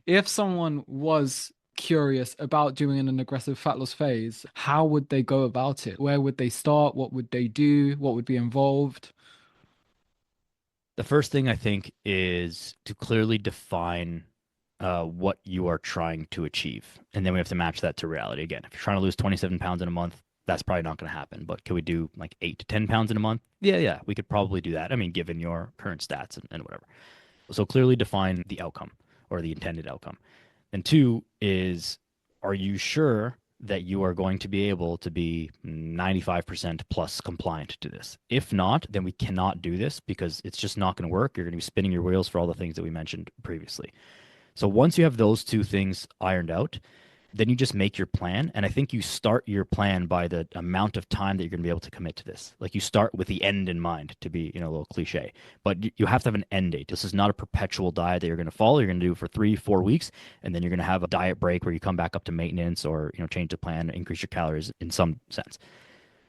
If someone was curious about doing an aggressive fat loss phase, how would they go about it? Where would they start? What would they do? What would be involved? The first thing I think is to clearly define what you are trying to achieve. And then we have to match that to reality. Again, if you're trying to lose 27 pounds in a month, that's probably not going to happen. But can we do like 8 to 10 pounds in a month? Yeah, we could probably do that. I mean, given your current stats and whatever. So clearly define the outcome or the intended outcome. And two is, are you sure that you are going to be able to be 95% plus compliant to this? If not, then we cannot do this because it's just not going to work. You're going to be spinning your wheels for all the things that we mentioned previously. So once you have those two things ironed out, then you just make your plan. And I think you start your plan by the amount of time that you're going to be able to commit to this. Like you start with the end in mind to be, a little cliche, but you have to have an end date. This is not a perpetual diet that you're going to follow. You're going to do it for 3, 4 weeks. And then you're going to have a diet break where you come back up to maintenance or, change the plan, increase your calories in some sense.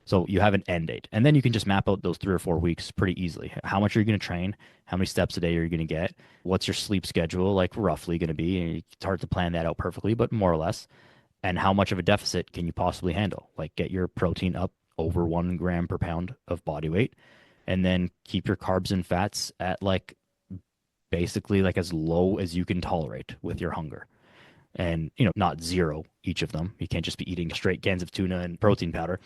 So you have an end date. And then you can just map out those 3 or 4 weeks pretty easily. How much are you going to train? How many steps a day are you going to get? What's your sleep schedule like roughly going to be? And it's hard to plan that out perfectly, but more or less. And how much of a deficit can you possibly handle? Like get your protein up over 1 gram per pound of body weight, and then keep your carbs and fats at like basically like as low as you can tolerate with your hunger, and not zero each of them. You can't just be eating straight cans of tuna and protein powder,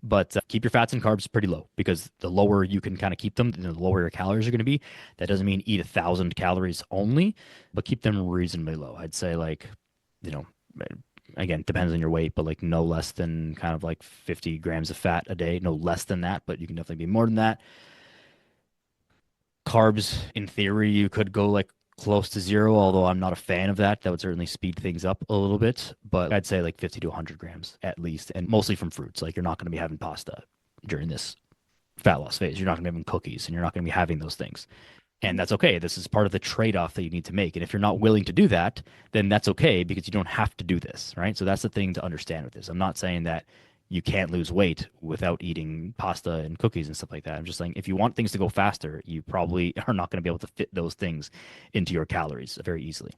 but keep your fats and carbs pretty low, because the lower you can kind of keep them, the lower your calories are going to be. That doesn't mean eat 1,000 calories only, but keep them reasonably low. I'd say like, you know again, depends on your weight, but like no less than kind of like 50 grams of fat a day, no less than that, but you can definitely be more than that. Carbs, in theory, you could go like close to zero, although I'm not a fan of that. That would certainly speed things up a little bit, but I'd say like 50 to 100 grams at least, and mostly from fruits. Like you're not going to be having pasta during this fat loss phase. You're not going to be having cookies, and you're not going to be having those things. And that's okay. This is part of the trade off that you need to make. And if you're not willing to do that, then that's okay, because you don't have to do this, right? So that's the thing to understand with this. I'm not saying that you can't lose weight without eating pasta and cookies and stuff like that. I'm just saying if you want things to go faster, you probably are not going to be able to fit those things into your calories very easily.